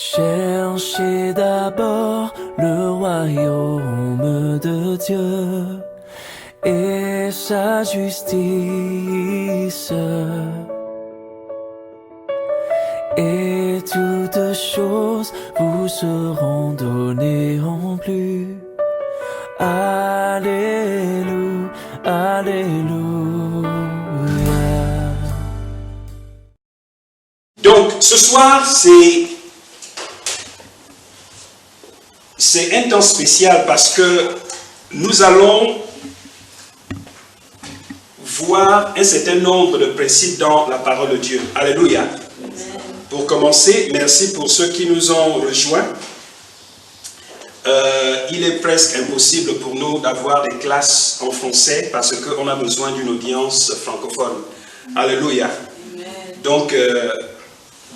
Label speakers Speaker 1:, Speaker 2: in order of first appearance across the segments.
Speaker 1: Cherchez d'abord le royaume de Dieu et sa justice, et toutes choses vous seront données en plus. Alléluia, alléluia.
Speaker 2: Donc, ce soir, c'est un temps spécial parce que nous allons voir un certain nombre de principes dans la parole de Dieu. Alléluia. Amen. Pour commencer, merci pour ceux qui nous ont rejoints. Il est presque impossible pour nous d'avoir des classes en français parce qu'on a besoin d'une audience francophone. Alléluia. Amen. Donc,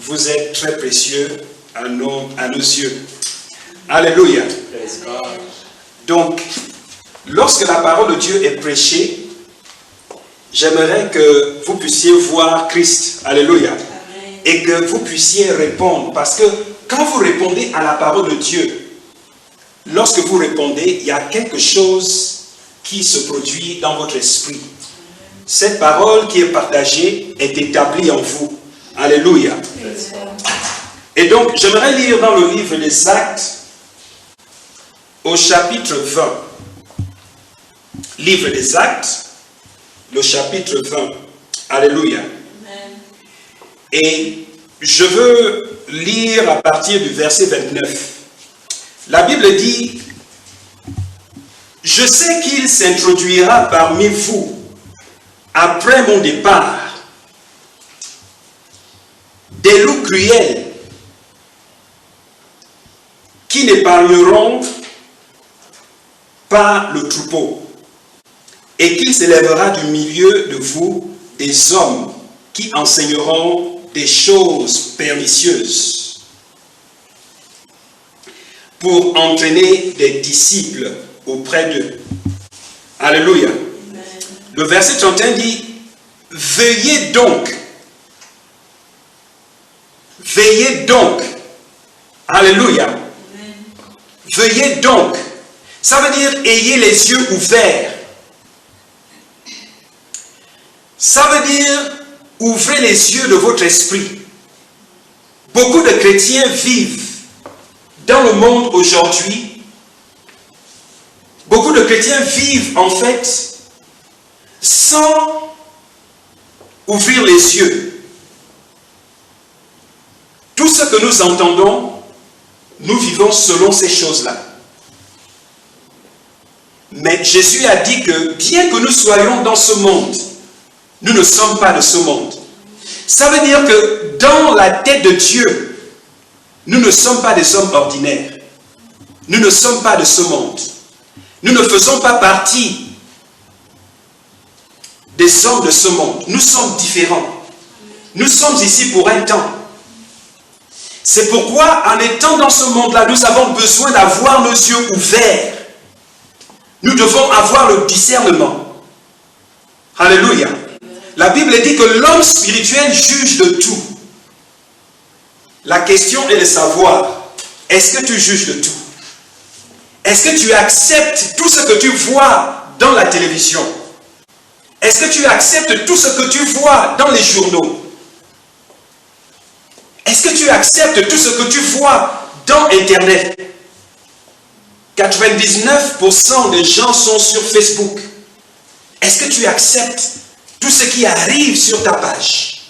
Speaker 2: vous êtes très précieux à nos yeux. Alléluia. Donc, lorsque la parole de Dieu est prêchée, j'aimerais que vous puissiez voir Christ. Alléluia. Amen. Et que vous puissiez répondre. Parce que quand vous répondez à la parole de Dieu, lorsque vous répondez, il y a quelque chose qui se produit dans votre esprit. Cette parole qui est partagée est établie en vous. Alléluia. Et donc, j'aimerais lire dans le livre des Actes, au chapitre 20. Livre des Actes, le chapitre 20. Alléluia. Amen. Et je veux lire à partir du verset 29. La Bible dit, « Je sais qu'il s'introduira parmi vous après mon départ des loups cruels qui n'épargneront pas le troupeau, et qu'il s'élèvera du milieu de vous des hommes qui enseigneront des choses pernicieuses pour entraîner des disciples auprès d'eux. » Alléluia. Amen. Le verset 31 dit, « Veillez donc. Veillez donc. » Alléluia. Amen. Veillez donc. Ça veut dire, ayez les yeux ouverts. Ça veut dire, ouvrez les yeux de votre esprit. Beaucoup de chrétiens vivent dans le monde aujourd'hui. Beaucoup de chrétiens vivent en fait sans ouvrir les yeux. Tout ce que nous entendons, nous vivons selon ces choses-là. Mais Jésus a dit que bien que nous soyons dans ce monde, nous ne sommes pas de ce monde. Ça veut dire que dans la tête de Dieu, nous ne sommes pas des hommes ordinaires. Nous ne sommes pas de ce monde. Nous ne faisons pas partie des hommes de ce monde. Nous sommes différents. Nous sommes ici pour un temps. C'est pourquoi, en étant dans ce monde-là, nous avons besoin d'avoir nos yeux ouverts. Nous devons avoir le discernement. Alléluia. La Bible dit que l'homme spirituel juge de tout. La question est de savoir, est-ce que tu juges de tout? Est-ce que tu acceptes tout ce que tu vois dans la télévision? Est-ce que tu acceptes tout ce que tu vois dans les journaux? Est-ce que tu acceptes tout ce que tu vois dans Internet? 99% des gens sont sur Facebook. Est-ce que tu acceptes tout ce qui arrive sur ta page?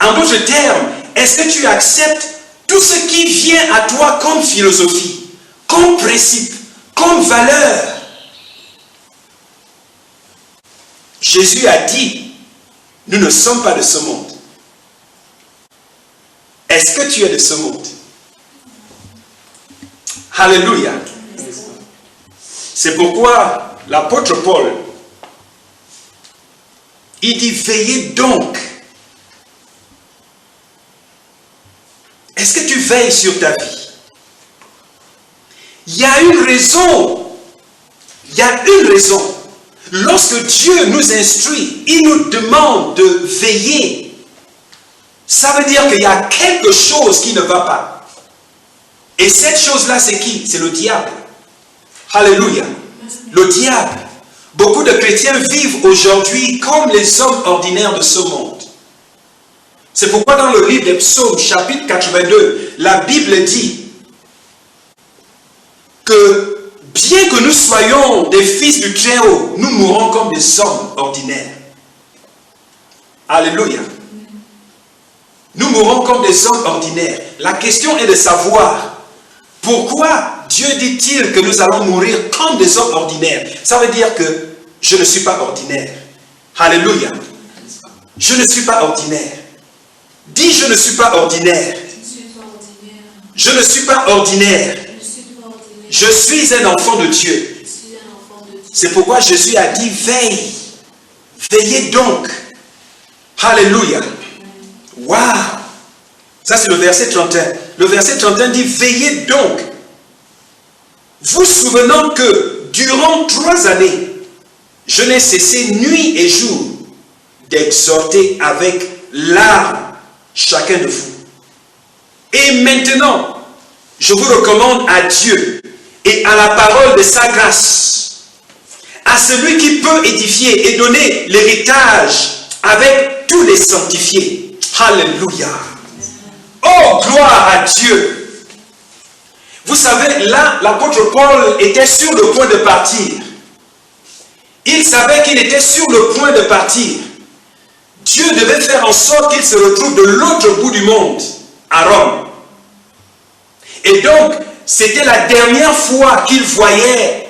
Speaker 2: En d'autres termes, est-ce que tu acceptes tout ce qui vient à toi comme philosophie, comme principe, comme valeur? Jésus a dit, nous ne sommes pas de ce monde. Est-ce que tu es de ce monde? Alléluia. C'est pourquoi l'apôtre Paul, il dit, veillez donc. Est-ce que tu veilles sur ta vie? Il y a une raison. Il y a une raison. Lorsque Dieu nous instruit, il nous demande de veiller. Ça veut dire qu'il y a quelque chose qui ne va pas. Et cette chose-là, c'est qui? C'est le diable. Alléluia. Le diable. Beaucoup de chrétiens vivent aujourd'hui comme les hommes ordinaires de ce monde. C'est pourquoi dans le livre des Psaumes, chapitre 82, la Bible dit que bien que nous soyons des fils du Très-Haut, nous mourrons comme des hommes ordinaires. Alléluia. Nous mourrons comme des hommes ordinaires. La question est de savoir pourquoi Dieu dit-il que nous allons mourir comme des hommes ordinaires. Ça veut dire que je ne suis pas ordinaire. Alléluia. Je ne suis pas ordinaire. Dis, je ne suis pas ordinaire. Je ne suis pas ordinaire. Je suis un enfant de Dieu. C'est pourquoi Jésus a dit, veille. Veillez donc. Alléluia. Waouh. Ça c'est le verset 31. Le verset 31 dit, veillez donc. Vous souvenant que durant 3 années, je n'ai cessé nuit et jour d'exhorter avec larmes chacun de vous. Et maintenant, je vous recommande à Dieu et à la parole de sa grâce, à celui qui peut édifier et donner l'héritage avec tous les sanctifiés. Alléluia. Oh, gloire à Dieu. Vous savez, là, l'apôtre Paul était sur le point de partir. Il savait qu'il était sur le point de partir. Dieu devait faire en sorte qu'il se retrouve de l'autre bout du monde, à Rome. Et donc, c'était la dernière fois qu'il voyait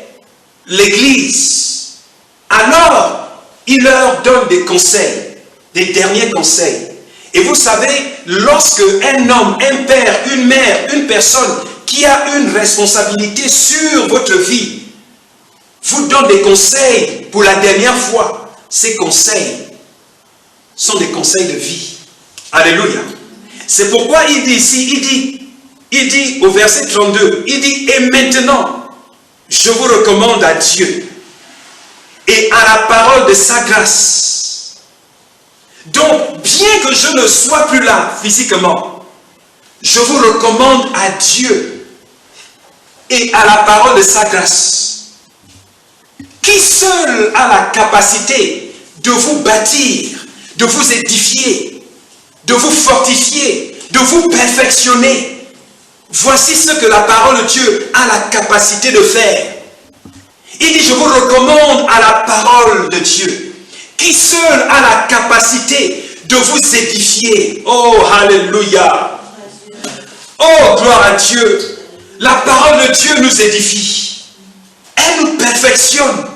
Speaker 2: l'Église. Alors, il leur donne des conseils, des derniers conseils. Et vous savez, lorsque un homme, un père, une mère, une personne qui a une responsabilité sur votre vie, vous donne des conseils pour la dernière fois, ces conseils sont des conseils de vie. Alléluia. C'est pourquoi il dit ici, il dit au verset 32, il dit, et maintenant, je vous recommande à Dieu et à la parole de sa grâce. Donc, bien que je ne sois plus là physiquement, je vous recommande à Dieu et à la parole de sa grâce, qui seul a la capacité de vous bâtir, de vous édifier, de vous fortifier, de vous perfectionner. Voici ce que la parole de Dieu a la capacité de faire. Il dit, je vous recommande à la parole de Dieu, qui seul a la capacité de vous édifier. Oh, alléluia. Oh, gloire à Dieu. La parole de Dieu nous édifie. Elle nous perfectionne.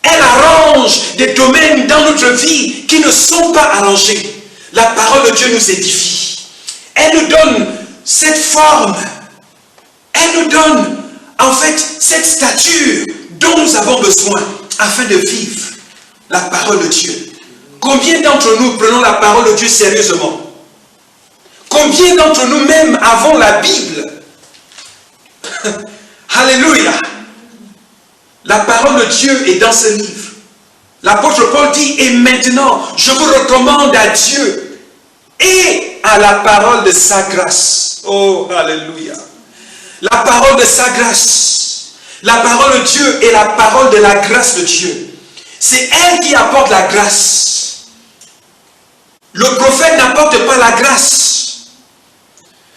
Speaker 2: Elle arrange des domaines dans notre vie qui ne sont pas arrangés. La parole de Dieu nous édifie. Elle nous donne cette forme. Elle nous donne, en fait, cette stature dont nous avons besoin afin de vivre la parole de Dieu. Combien d'entre nous prenons la parole de Dieu sérieusement? Combien d'entre nous même avons la Bible? Alléluia. La parole de Dieu est dans ce livre. L'apôtre Paul dit, et maintenant, je vous recommande à Dieu et à la parole de sa grâce. Oh, alléluia. La parole de sa grâce. La parole de Dieu est la parole de la grâce de Dieu. C'est elle qui apporte la grâce. Le prophète n'apporte pas la grâce.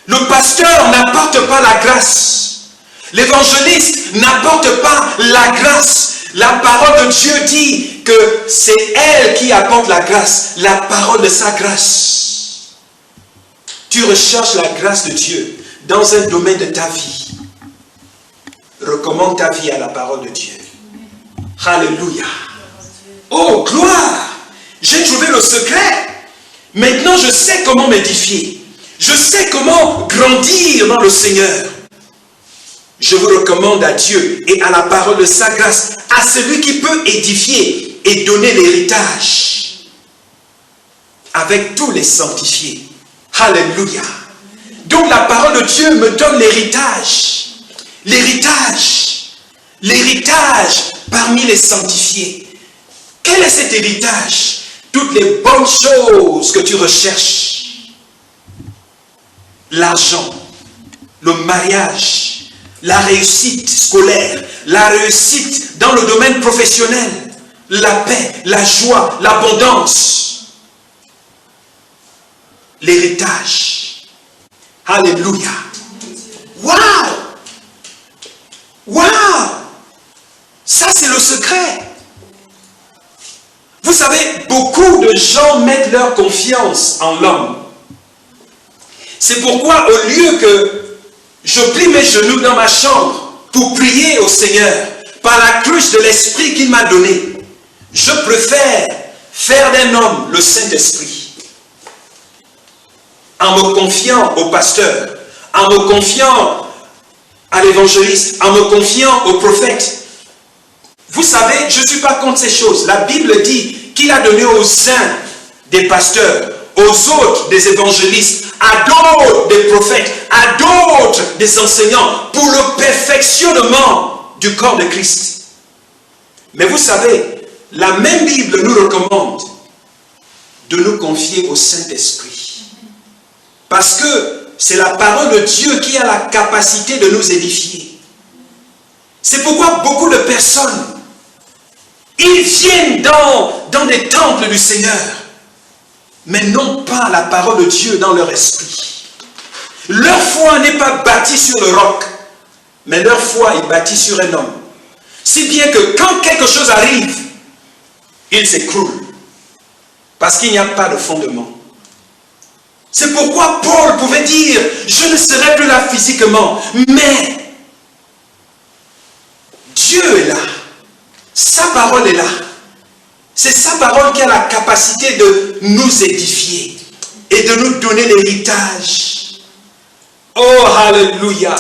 Speaker 2: Le pasteur n'apporte pas la grâce. L'évangéliste n'apporte pas la grâce. La parole de Dieu dit que c'est elle qui apporte la grâce. La parole de sa grâce. Tu recherches la grâce de Dieu dans un domaine de ta vie. Recommande ta vie à la parole de Dieu. Alléluia. Oh, gloire. J'ai trouvé le secret. Maintenant, je sais comment m'édifier. Je sais comment grandir dans le Seigneur. Je vous recommande à Dieu et à la parole de sa grâce, à celui qui peut édifier et donner l'héritage avec tous les sanctifiés. Alléluia. Donc la parole de Dieu me donne l'héritage. L'héritage. L'héritage parmi les sanctifiés. Quel est cet héritage? Toutes les bonnes choses que tu recherches. L'argent, le mariage, la réussite scolaire, la réussite dans le domaine professionnel, la paix, la joie, l'abondance, l'héritage. Alléluia. Waouh! Waouh! Ça, c'est le secret. Vous savez, beaucoup de gens mettent leur confiance en l'homme. C'est pourquoi, au lieu que je plie mes genoux dans ma chambre pour prier au Seigneur, par la cruche de l'Esprit qu'il m'a donné, je préfère faire d'un homme le Saint-Esprit. En me confiant au pasteur, en me confiant à l'évangéliste, en me confiant au prophète. Vous savez, je ne suis pas contre ces choses. La Bible dit qu'il a donné aux uns des pasteurs, aux autres des évangélistes, à d'autres des prophètes, à d'autres des enseignants, pour le perfectionnement du corps de Christ. Mais vous savez, la même Bible nous recommande de nous confier au Saint-Esprit. Parce que c'est la parole de Dieu qui a la capacité de nous édifier. C'est pourquoi beaucoup de personnes, ils viennent dans des temples du Seigneur, mais n'ont pas la parole de Dieu dans leur esprit. Leur foi n'est pas bâtie sur le roc, mais leur foi est bâtie sur un homme. Si bien que quand quelque chose arrive, il s'écroule, parce qu'il n'y a pas de fondement. C'est pourquoi Paul pouvait dire, je ne serai plus là physiquement, mais Dieu est là. Sa parole est là. C'est sa parole qui a la capacité de nous édifier et de nous donner l'héritage. Oh, alléluia.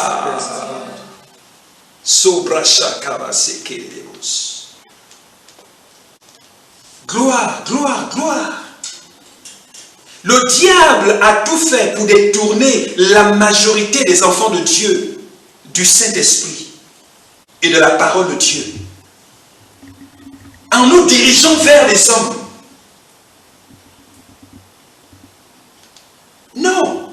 Speaker 2: Gloire, gloire, gloire. Le diable a tout fait pour détourner la majorité des enfants de Dieu du Saint-Esprit et de la parole de Dieu, en nous dirigeant vers les hommes. Non,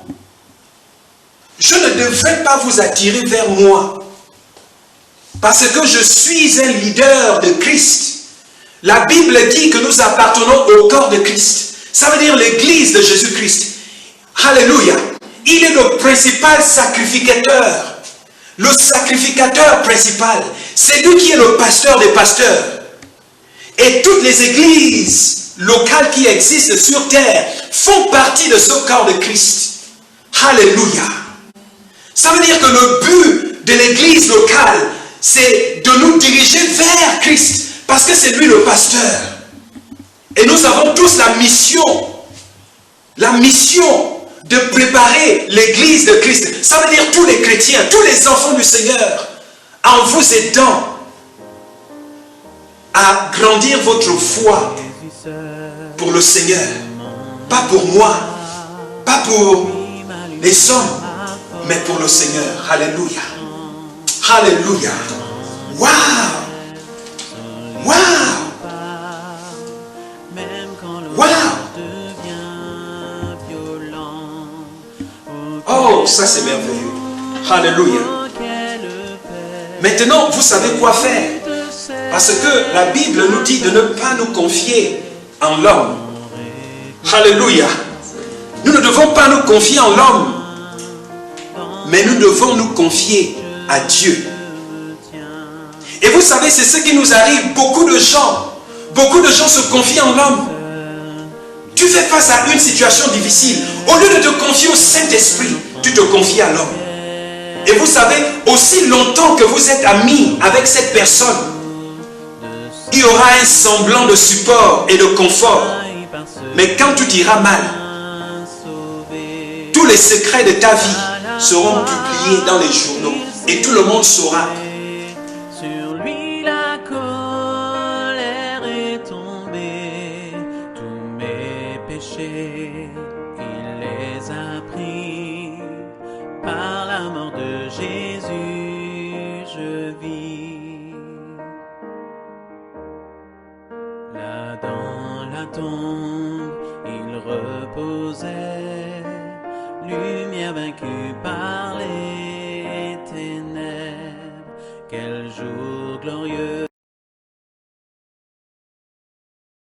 Speaker 2: je ne devrais pas vous attirer vers moi, parce que je suis un leader de Christ. La Bible dit que nous appartenons au corps de Christ. Ça veut dire l'église de Jésus-Christ. Alléluia. Il est le principal sacrificateur. Le sacrificateur principal. C'est lui qui est le pasteur des pasteurs. Et toutes les églises locales qui existent sur terre font partie de ce corps de Christ. Alléluia. Ça veut dire que le but de l'église locale, c'est de nous diriger vers Christ. Parce que c'est lui le pasteur. Et nous avons tous la mission de préparer l'église de Christ. Ça veut dire tous les chrétiens, tous les enfants du Seigneur, en vous aidant à grandir votre foi pour le Seigneur. Pas pour moi, pas pour les hommes, mais pour le Seigneur. Alléluia. Alléluia. Waouh! Waouh! Waouh! Oh, ça c'est merveilleux. Alléluia. Maintenant, vous savez quoi faire. Parce que la Bible nous dit de ne pas nous confier en l'homme. Alléluia. Nous ne devons pas nous confier en l'homme, mais nous devons nous confier à Dieu. Et vous savez, c'est ce qui nous arrive. Beaucoup de gens se confient en l'homme. Tu fais face à une situation difficile. Au lieu de te confier au Saint-Esprit, tu te confies à l'homme. Et vous savez, aussi longtemps que vous êtes amis avec cette personne, il y aura un semblant de support et de confort. Mais quand tu t'iras mal, tous les secrets de ta vie seront publiés dans les journaux et tout le monde saura.
Speaker 1: Sur lui la colère est tombée, tous mes péchés, il les a pris. Par la mort de Jésus, je vis. Là dans la tombe, il reposait, lumière vaincue par les quel jour glorieux.